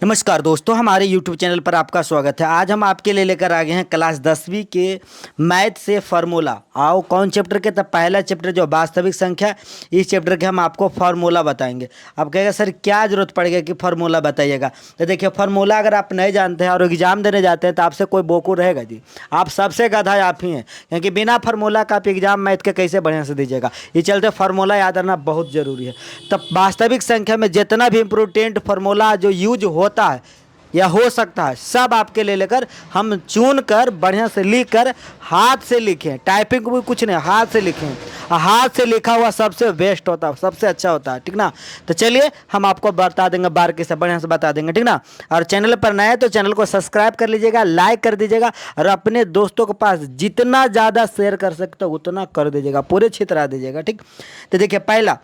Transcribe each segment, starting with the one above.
नमस्कार दोस्तों, हमारे YouTube चैनल पर आपका स्वागत है। आज हम आपके लिए लेकर आ गए हैं क्लास 10वीं के मैथ से फार्मूला। आओ कौन चैप्टर के? तब पहला चैप्टर जो वास्तविक संख्या, इस चैप्टर के हम आपको फार्मूला बताएंगे। अब कहेगा सर क्या जरूरत पड़ेगा कि फार्मूला बताइएगा? तो देखिए, फार्मूला अगर आप नहीं जानते हैं और एग्जाम देने जाते हैं तो आपसे कोई बोकू रहेगा जी? आप सबसे गधा आप ही हैं, क्योंकि बिना फार्मूला का आप एग्जाम मैथ के कैसे बढ़िया से दीजिएगा। ये चलते फार्मूला याद रखना बहुत जरूरी है। तब वास्तविक संख्या में जितना भी इम्पोर्टेंट फार्मूला जो यूज होता है या हो सकता है, सब आपके ले लेकर हम चुन कर बढ़िया से लिख कर हाथ से लिखें। टाइपिंग भी कुछ नहीं, हाथ से लिखें। हाथ से लिखा हुआ सबसे बेस्ट होता है, सबसे अच्छा होता है, ठीक ना। तो चलिए हम आपको बता देंगे, बारीकी से बढ़िया से बता देंगे, ठीक ना। और चैनल पर नए हैं तो चैनल को सब्सक्राइब कर लीजिएगा, लाइक कर दीजिएगा और अपने दोस्तों के पास जितना ज़्यादा शेयर कर सकते हो उतना कर दीजिएगा, पूरे छितरा दीजिएगा, ठीक। तो देखिए पहला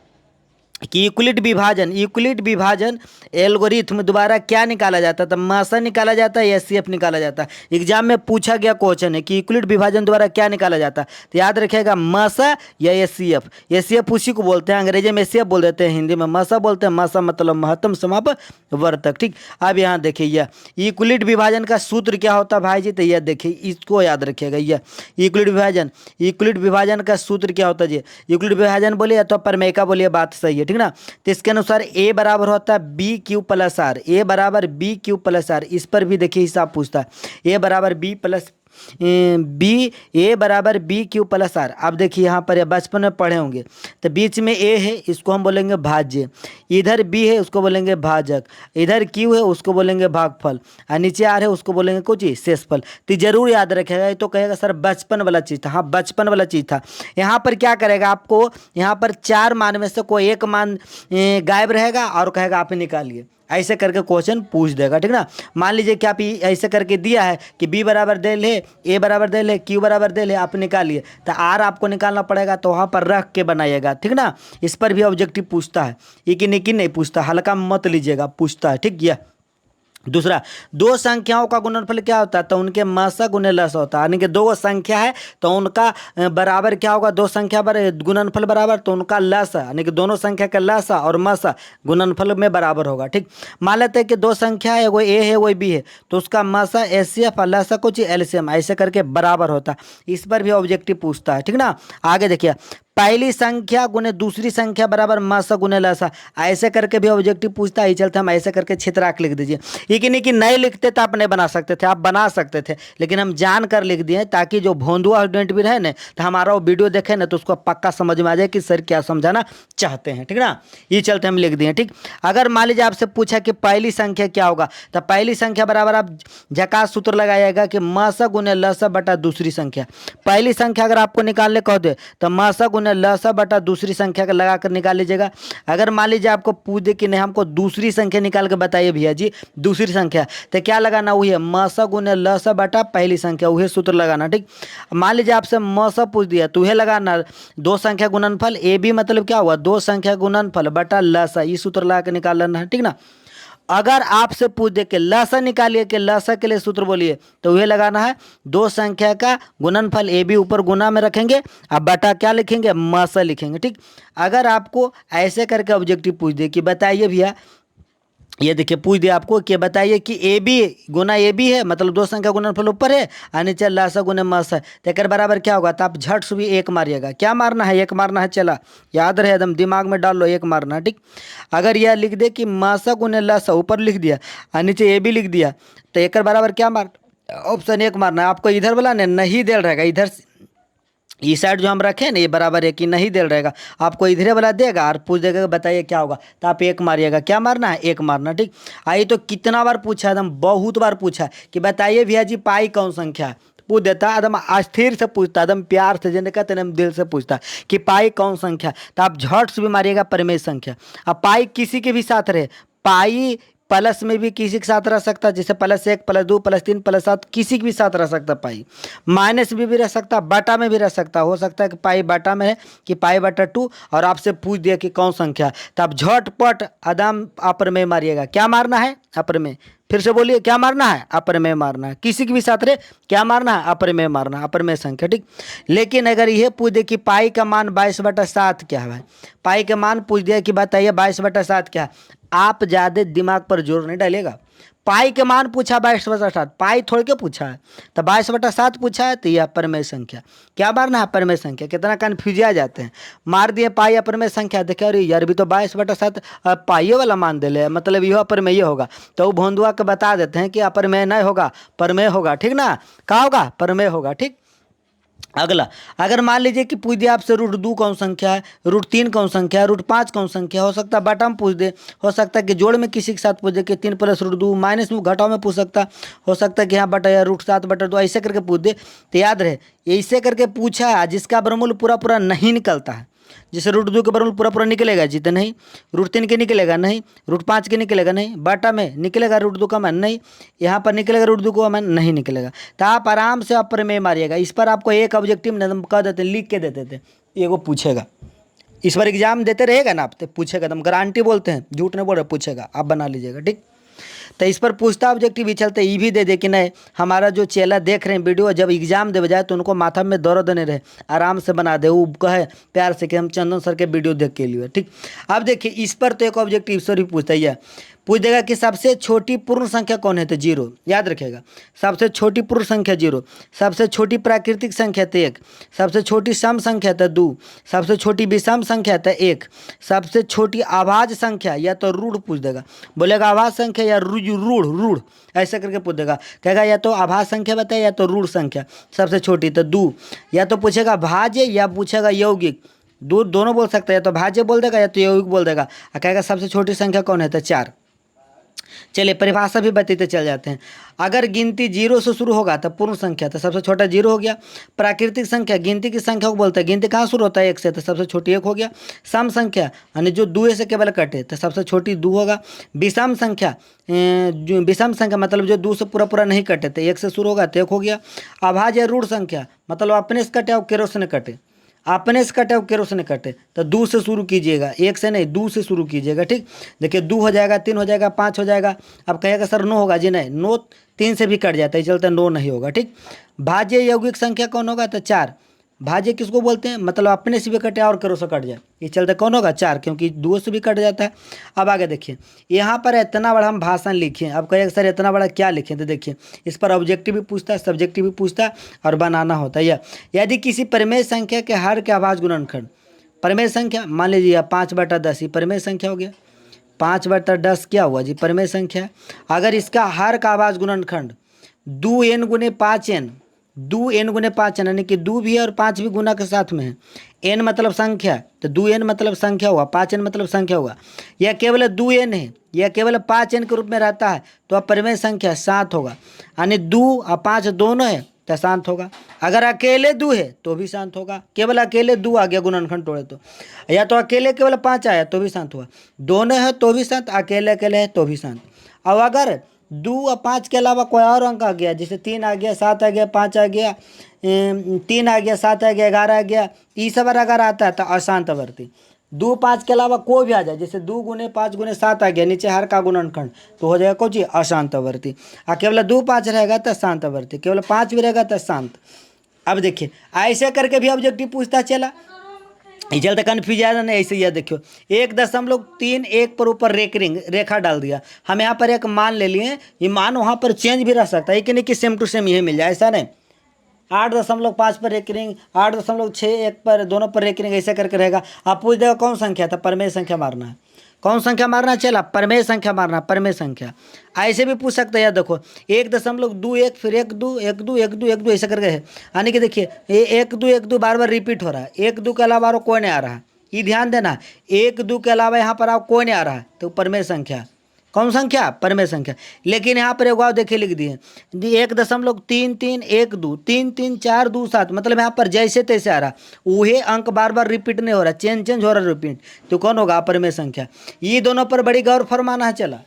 कि यूक्लिड विभाजन एल्गोरिथम द्वारा क्या निकाला जाता था? मासा निकाला जाता है या एचसीएफ निकाला जाता है? एग्जाम में पूछा गया क्वेश्चन है कि यूक्लिड विभाजन द्वारा क्या निकाला जाता है, तो याद रखिएगा मासा या एचसीएफ। एचसीएफ उसी को बोलते हैं, अंग्रेजी में एचसीएफ बोल देते हैं, हिंदी में मासा बोलते हैं। मासा मतलब महत्तम समापवर्तक, ठीक। अब यहाँ देखिए यह यूक्लिड विभाजन का सूत्र क्या होता है भाई जी? तो यह देखिए, इसको याद रखिएगा। यह यूक्लिड विभाजन का सूत्र क्या होता है जी? यूक्लिड विभाजन बोलिए तो प्रमेय का बोलिए, बात सही है, ठीक ना। तो इसके अनुसार ए बराबर होता है बी क्यू प्लस आर। ए बराबर बी क्यू प्लस आर, इस पर भी देखिए हिसाब पूछता है। ए बराबर बी प्लस बी, ए बराबर बी क्यू प्लस आर। अब देखिए यहाँ पर बचपन में पढ़े होंगे, तो बीच में ए है, इसको हम बोलेंगे भाज्य। इधर बी है, उसको बोलेंगे भाजक। इधर क्यू है, उसको बोलेंगे भागफल। और नीचे आर है, उसको बोलेंगे कुछ शेषफल। तो जरूर याद रखेगा। ये तो कहेगा सर बचपन वाला चीज़ था। हाँ, बचपन वाला चीज़ था। यहाँ पर क्या करेगा, आपको यहाँ पर 4 मान में से कोई एक मान गायब रहेगा और कहेगा आप निकालिए। ऐसे करके क्वेश्चन पूछ देगा, ठीक ना। मान लीजिए कि आप ऐसे करके दिया है कि बी बराबर दे ले, ए बराबर दे ले, क्यू बराबर दे ले, आप निकालिए। तो आर आपको निकालना पड़ेगा, तो वहाँ पर रख के बनाइएगा, ठीक ना। इस पर भी ऑब्जेक्टिव पूछता है, एक नहीं पूछता, हल्का मत लीजिएगा, पूछता है, ठीक। यह दूसरा, दो संख्याओं का गुणनफल क्या होता है? तो उनके मसा गुने लस होता है। यानी कि दो संख्या है तो उनका बराबर क्या होगा? दो संख्या गुणनफल बराबर, तो उनका लस, यानी कि दोनों संख्या का लसा और मसा गुणनफल में बराबर होगा, ठीक। मान लेते हैं कि दो संख्या है, वो ए है वो बी है, तो उसका मसा एचसीएफ और लसा कुछ एलसीएम, ऐसे करके बराबर होता है। इस पर भी ऑब्जेक्टिव पूछता है, ठीक ना। आगे देखिए, पहली संख्या गुने दूसरी संख्या बराबर मासा गुने लसा, ऐसे करके भी ऑब्जेक्टिव पूछता है। चलते हम ऐसे करके छितराक लिख दीजिए। ये कि नहीं लिखते तो आप नहीं बना सकते थे, आप बना सकते थे, लेकिन हम जान कर लिख दिए ताकि जो भोंदुआ स्टूडेंट भी रहे ना, तो हमारा वो वीडियो देखे ना तो उसको पक्का समझ में आ जाए कि सर क्या समझाना चाहते हैं, ठीक ना। ये चलते हम लिख दिए, ठीक। अगर मान लीजिए आपसे पूछा कि पहली संख्या क्या होगा, तो पहली संख्या बराबर आप झकास सूत्र लगाइएगा कि मासा गुने लसा बटा दूसरी संख्या। पहली संख्या अगर आपको निकालने कह दे तो मासा लसा बटा दूसरी संख्या का लगा कर निकाल लीजिएगा। अगर मान लीजिए आपको पूछ दे कि नहीं हमको दूसरी संख्या निकाल के बताइए भैया जी, दूसरी संख्या, तो क्या लगाना? वही है मसा गुने लसा बटा पहली संख्या, वही सूत्र लगाना, ठीक। मान लीजिए आपसे मसा पूछ दिया तो वह लगाना दो संख्या गुणनफल, ए बी मतलब क्या हुआ? दो संख्या गुणनफल बटा लसा, ये सूत्र लगा के निकाल लेना है, ठीक ना। अगर आपसे पूछ दे के लसा निकालिए, के लसा के लिए सूत्र बोलिए, तो वह लगाना है दो संख्या का गुणनफल, ए बी ऊपर गुना में रखेंगे, अब बटा क्या लिखेंगे? मसा लिखेंगे, ठीक। अगर आपको ऐसे करके ऑब्जेक्टिव पूछ दे कि बताइए भैया, ये देखिए पूछ दिया आपको कि बताइए कि A B Guna A B है, मतलब दो संख्या गुणनफल ऊपर है और नीचे लसा गुने मस है, तो एक बराबर क्या होगा? तो आप झट से भी एक मारिएगा। क्या मारना है? एक मारना है, चला याद रहे, एकदम दिमाग में डाल लो, एक मारना है, ठीक। अगर यह लिख दे कि मासा गुने लसा, ऊपर लिख दिया और नीचे ए बी लिख दिया, तो एक बराबर क्या मार, ऑप्शन एक मारना है आपको। इधर वाला नहीं दे रहेगा, इधर ये साइड जो हम रखें ना, ये बराबर है कि नहीं दे रहेगा, आपको इधरे वाला देगा और पूछ देगा बताइए क्या होगा, तो आप एक मारिएगा। क्या मारना है? एक मारना, ठीक। आइए, तो कितना बार पूछा, एकदम बहुत बार पूछा कि बताइए भैया जी पाई कौन संख्या है, पूछ देता, एकदम अस्थिर से पूछता, एकदम प्यार से, जिन्हें कहते हैं दिल से पूछता कि पाई कौन संख्या, तो आप झट से भी मारिएगा परिमेय संख्या। अब पाई किसी के भी साथ रहे, पाई प्लस में भी किसी के साथ रह सकता है, जैसे +1 +2 +3 +7, किसी के भी साथ रह सकता है। पाई माइनस में भी रह सकता है, बटा में भी रह सकता है। हो सकता है कि पाई बटा में है कि पाई बटा 2, और आपसे पूछ दिया कि कौन संख्या, तो आप झटपट आदम अपर में मारिएगा। क्या मारना है? अपर में। फिर से बोलिए, क्या मारना है? अपर में मारना है। किसी के भी साथ रहे, क्या मारना है? अपर में मारना है, अपर में संख्या, ठीक। लेकिन अगर यह पूछ दे कि पाई का मान 22/7 क्या है, भाई पाई का मान पूछ दिया कि बताइए 22/7 क्या है, आप ज़्यादा दिमाग पर जोर नहीं डालिएगा। पाई के मान पूछा 22/7, पाई थोड़ के पूछा है, तो 22/7 पूछा है, तो यह अपरमेय संख्या। क्या मारना है? अपरमेय संख्या। कितना कन्फ्यूज आ जाते हैं, मार दिए पाई अपरमेय संख्या, देखे अरे यार भी तो 22/7 पाइये वाला मान दे ले, मतलब यह अपरमेय होगा। तो वो भोंदुआ के बता देते हैं कि अपरमेय नहीं होगा, परमेय होगा। ठीक ना, क्या होगा? परमेय होगा। ठीक। अगला, अगर मान लीजिए कि पूछ दिया आपसे √2 कौन संख्या है, √3 कौन संख्या है, √5 कौन संख्या है, हो सकता है बटा में पूछ दे, हो सकता है कि जोड़ में किसी के साथ पूछ दे कि 3 + √2, माइनस में घटाव में पूछ सकता, हो सकता है कि यहाँ बटा या √7/2 ऐसे करके पूछ दे। तो याद रहे, ऐसे करके पूछा है जिसका वर्गमूल पूरा पूरा नहीं निकलता है। जैसे √2 के वर्गमूल पूरा पूरा निकलेगा जी, तो नहीं। √3 के निकलेगा नहीं, √5 के निकलेगा नहीं, बटा में निकलेगा √2 का मान नहीं, यहाँ पर निकलेगा √2 का मान नहीं निकलेगा। तो आप आराम से अपरमेय मारिएगा। इस पर आपको एक ऑब्जेक्टिव कह देते, लिख के दे देते, एगो पूछेगा। इस बार एग्जाम देते रहेगा ना आप, तो पूछेगा, एकदम गारंटी बोलते हैं, झूठ नहीं बोल रहे, पूछेगा, आप बना लीजिएगा। ठीक। तो इस पर पूछता ऑब्जेक्टिव भी चलते, ये भी दे दे कि नहीं हमारा जो चेला देख रहे हैं वीडियो, जब एग्जाम दे बजाए तो उनको माथा में दर्द नहीं रहे, आराम से बना दे, वो कहे प्यार से कि हम चंदन सर के वीडियो देख के लिए। ठीक। अब देखिए इस पर तो एक ऑब्जेक्टिव सर ही पूछता ही है, पूछ देगा कि सबसे छोटी पूर्ण संख्या कौन है, तो 0। याद रखिएगा, सबसे छोटी पूर्ण संख्या 0, सबसे छोटी प्राकृतिक संख्या तो 1, सबसे छोटी सम संख्या तो 2, सबसे छोटी विषम संख्या तो 1, सबसे छोटी अभाज्य संख्या या तो रूढ़ पूछ देगा, बोलेगा अभाज्य संख्या या रूढ़ रूढ़ ऐसे करके पूछ देगा, कहेगा या तो अभाज्य संख्या बताए या तो रूढ़ संख्या सबसे छोटी तो 2, या तो पूछेगा भाज्य या पूछेगा यौगिक, दोनों बोल सकता है, या तो भाज्य बोल देगा या तो यौगिक बोल देगा, कहेगा सबसे छोटी संख्या कौन है, तो 4। चलिए परिभाषा भी बताते चल जाते हैं। अगर गिनती 0 से शुरू होगा तो पूर्ण संख्या, तो सबसे छोटा 0 हो गया। प्राकृतिक संख्या गिनती की संख्या को बोलते हैं, गिनती कहाँ शुरू होता है 1 से, तो सबसे छोटी 1 हो गया। सम संख्या यानी जो 2 से केवल कटे तो सबसे छोटी 2 होगा। विषम संख्या, विषम संख्या मतलब जो 2 से पूरा पूरा नहीं कटे तो 1 से शुरू होगा तो 1 हो गया। अभाज्य रूढ़ संख्या मतलब अपने से कटे और केरो से न कटे, अपने से कटे और केरो से नहीं कटे, तो 2 से शुरू कीजिएगा, 1 से नहीं 2 से शुरू कीजिएगा। ठीक। देखिए 2 हो जाएगा, 3 हो जाएगा, 5 हो जाएगा। अब कहेगा सर 9 होगा, जी नहीं, 9 3 से भी कट जाता है, चलते 9 नहीं होगा। ठीक। भाज्य यौगिक संख्या कौन होगा, तो 4। भाज्य किसको बोलते हैं, मतलब अपने से भी कटे और केरो से कट जाए, ये चलते कौन होगा 4, क्योंकि 2 से भी कट जाता है। अब आगे देखिए, यहाँ पर इतना बड़ा हम भाषण लिखें, अब कहेगा सर इतना बड़ा क्या लिखें, तो देखिए इस पर ऑब्जेक्टिव भी पूछता है, सब्जेक्टिव भी पूछता है और बनाना होता है। यदि किसी परिमेय संख्या के हर के अभाज्य गुणनखंड, परिमेय संख्या मान लीजिए 5/10 ही परिमेय संख्या हो गया, 5/10 क्या हुआ जी, परिमेय संख्या। अगर इसका हर का अभाज्य गुणनखंड 2n × 5n, 2n × 5n यानी कि 2 भी है और 5 भी गुना के साथ में है, n मतलब संख्या, तो 2n मतलब संख्या हुआ, 5n मतलब संख्या हुआ। यह केवल 2n है, यह केवल 5n के रूप में रहता है, तो अब परिमेय संख्या 7 होगा, यानी 2 और 5 दोनों है तो शांत होगा। अगर अकेले 2 है तो भी शांत होगा, केवल अकेले 2 आ गया गुणनखंड तोड़े तो, या तो अकेले केवल 5 आया तो भी शांत हुआ, दोनों है तो भी शांत, अकेले अकेले है तो भी शांत। अब अगर 2 और 5 के अलावा कोई और अंक आ गया, जैसे 3 आ गया, 7 आ गया, 5 आ गया, 3 आ गया, 7 आ गया, 11 आ गया, ये सब अगर आता है तो अशांतवर्ती। 2 5 के अलावा कोई भी आ जाए, जैसे 2 × 5 × 7 आ गया, नीचे हर का गुणनखंड, तो हो जाएगा कौन चीज, अशांतवर्ती। और केवल 2 5 रहेगा तो शांतवर्ती, केवल 5 भी रहेगा तो शांत। अब देखिए ऐसे करके भी ऑब्जेक्टिव पूछता चला, चलते कन्फ्यूज आया नहीं, ऐसे यह देखियो 1.31 पर ऊपर रेखा डाल दिया, हम यहाँ पर एक मान ले लिए, ये मान वहाँ पर चेंज भी रह सकता है, कि नहीं कि सेम टू सेम यही मिल जाए, ऐसा नहीं। 8.5 पर रेकरिंग, 8.61 पर, दोनों पर रेकरिंग ऐसे करके रहेगा। आप पूछ देगा कौन संख्या था, परमेय संख्या मारना है, कौन संख्या मारना चला, परमेय संख्या मारना, परमेय संख्या। ऐसे भी पूछ सकते हैं, देखो 1.21 फिर 1 2 1 2 1 2 1 2 ऐसे करके है, यानी कि देखिए 1 2 1 2 बार बार रिपीट हो रहा है, 1 2 के अलावा और कोई नहीं आ रहा है, ये ध्यान देना, 1 2 के अलावा यहाँ पर आप कोई नहीं आ रहा है, तो परमेय संख्या, कौन संख्या, परमेय संख्या। लेकिन यहाँ पर एक बार देखिए लिख दिए 1.33 1 2 3 3 4 2 7, मतलब यहाँ पर जैसे तैसे आ रहा, वही अंक बार बार रिपीट नहीं हो रहा, चेंज हो रहा रिपीट, तो कौन होगा, परमेय संख्या। ये दोनों पर बड़ी गौर फरमाना है। चला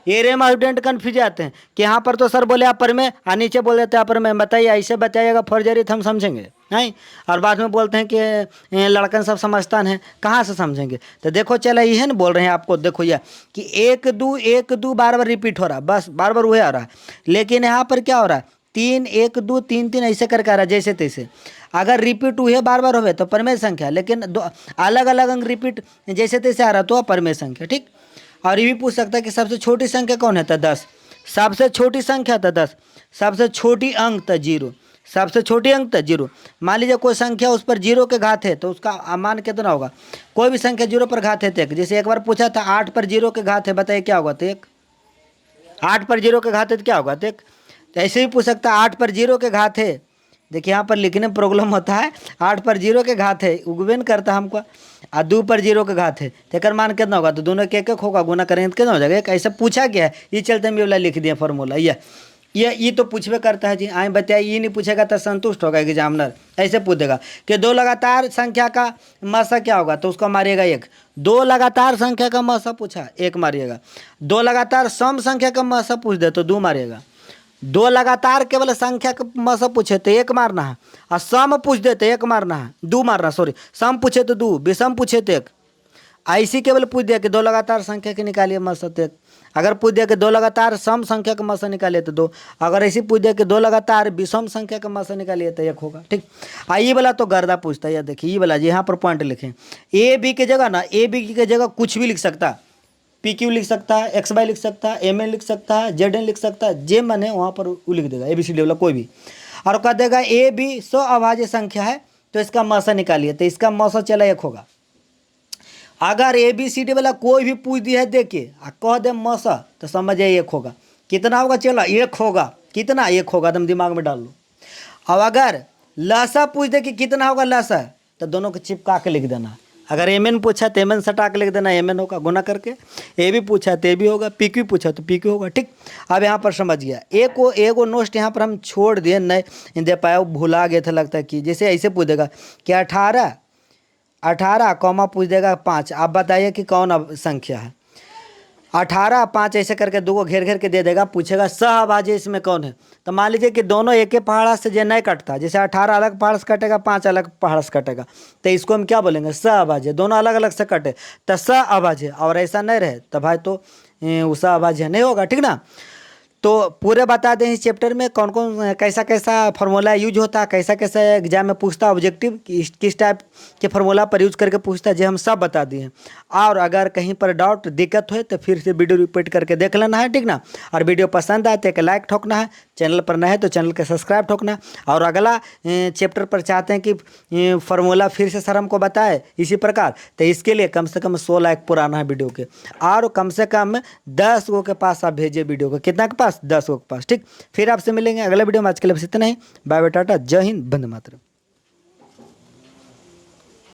ये रेम स्टूडेंट कन्फ्यूज आते हैं कि यहाँ पर तो सर बोले आप परमेय और नीचे बोल देते हैं परमेय, बताइए ऐसे बताइएगा फौरजरी तो हम समझेंगे नहीं, और बाद में बोलते हैं कि लड़कन सब समझता है, कहाँ से समझेंगे। तो देखो चला ये है ना, बोल रहे हैं आपको, देखो यह कि 1 2 1 2 बार बार रिपीट हो रहा, बस बार बार वही आ रहा है। लेकिन यहाँ पर क्या हो रहा है, 3 1 2 3 3 ऐसे करके आ रहा है, जैसे तैसे। अगर रिपीट हुए बार बार हो तो परमेय संख्या, लेकिन अलग अलग अंक रिपीट जैसे तैसे आ रहा तो परमेय संख्या। ठीक। और ये भी पूछ सकता है कि सबसे छोटी संख्या कौन है, तो 10। सबसे छोटी संख्या तो 10, सबसे छोटी अंक तो 0, सबसे छोटी अंक तो 0। मान लीजिए कोई संख्या उस पर 0 के घात है तो उसका मान कितना होगा, कोई भी संख्या 0 पर घात है तो 1। जैसे एक बार पूछा था 8 पर 0 के घात है, बताइए क्या होगा, तो 1। 8 पर 0 के घात है तो क्या होगा, तो 1। तो ऐसे भी पूछ सकता है 8 पर 0 के घात है, देखिए यहाँ पर लिखने में प्रॉब्लम होता है, 8 पर 0 के घात है उगबे न करता हमको, और 2 पर 0 के घात है तो एक मान कितना होगा, तो दोनों के एक होगा, गुना करेंगे तो कितना हो जाएगा, एक। ऐसा पूछा गया है, ये चलते हम ये वाला लिख दिए फॉर्मूला। ये तो पूछबे करता है जी, आए बताइए, ये नहीं पूछेगा तो संतुष्ट होगा एग्जामिनर। ऐसे पूछेगा कि 2 लगातार संख्या का मसा क्या होगा, तो उसको मारिएगा 1। 2 लगातार संख्या का मसा पूछा, 1 मारिएगा। 2 लगातार सम संख्या का मसा पूछ दे तो 2 मारिएगा। 2 लगातार केवल संख्या का मसा पूछे तो 1 मारना है, और सम पूछ दे तो 1 मारना है, 2 मारना, सॉरी, सम पूछे तो 2, विषम पूछे तो 1। ऐसी केवल पूछ दिया कि 2 लगातार संख्या के निकालिए मसा तो 1। अगर पूछ दिया कि 2 लगातार सम संख्या का मसा निकालिए तो 2। अगर ऐसी पूछ दिया कि 2 लगातार विषम संख्या का मसा निकालिए तो 1 होगा, ठीक। ये वाला तो गर्दा पूछता है, देखिए ये वाला, यहाँ पर पॉइंट लिखें, ए बी की जगह ना, ए बी की जगह कुछ भी लिख सकता है, पी क्यू लिख सकता है, एक्स वाई लिख सकता है, एम एन लिख सकता है, जेड एन लिख सकता है, जे मन है वहाँ पर वो लिख देगा, ए बी सी डी वाला कोई भी। और कह देगा ए बी 100 अभाज्य संख्या है तो इसका मसा निकालिए, तो इसका मसा चला 1 होगा। अगर ए बी सी डी वाला कोई भी पूछ दिया है देखिए, कह दे मसा, तो समझिए 1 होगा। कितना होगा, चला 1 होगा, कितना 1 होगा, तुम दिमाग में डाल लो। अब अगर लसा पूछ दे कि कितना होगा लसा, तो दोनों को चिपका के लिख देना। अगर एम एन पूछा तो एम एन सटा के लिख देना, एम एन होगा गुना करके। ए भी पूछा तो ए भी होगा, पी क्यू पूछा तो पी क्यू होगा, ठीक। अब यहाँ पर समझ गया, एगो नोट यहाँ पर हम छोड़ दिए, नहीं दे पाया, भुला गए थे लगता है कि, जैसे ऐसे पूछ देगा कि 18 कॉमा पूछ देगा 5, आप बताइए कि कौन अब संख्या है। 18 5 ऐसे करके 2 को घेर घेर के दे देगा, पूछेगा सहअभाज्य इसमें कौन है। तो मान लीजिए कि दोनों एक ही पहाड़ा से जो नहीं कटता, जैसे 18 अलग पहाड़ से कटेगा, 5 अलग पहाड़ से कटेगा, तो इसको हम क्या बोलेंगे, सहअभाज्य। दोनों अलग अलग से कटे तो सहअभाज्य, और ऐसा नहीं रहे तो भाई तो वो सहअभाज्य नहीं होगा, ठीक ना। तो पूरे बता दें इस चैप्टर में कौन कौन कैसा कैसा फार्मूला यूज होता है, कैसा कैसा एग्जाम में पूछता है, ऑब्जेक्टिव किस टाइप के फार्मूला पर यूज करके पूछता है, जो हम सब बता दिए हैं। और अगर कहीं पर डाउट दिक्कत हो तो फिर से वीडियो रिपीट करके देख लेना है, ठीक ना। और वीडियो पसंद आए तो एक लाइक ठोकना है, चैनल पर नए है तो चैनल का सब्सक्राइब ठोकना। और अगला चैप्टर पर चाहते हैं कि फार्मूला फिर से सर हमको बताए इसी प्रकार, तो इसके लिए कम से कम 100 लाइक पुराना है वीडियो के, और कम से कम 10 गो के पास आप भेजिए वीडियो को, कितना के पास, 10 गो के पास, ठीक। फिर आपसे मिलेंगे अगले वीडियो में, आज के लिए बस इतना ही, बाय बाय टाटा, जय हिंद, वंदे मातरम।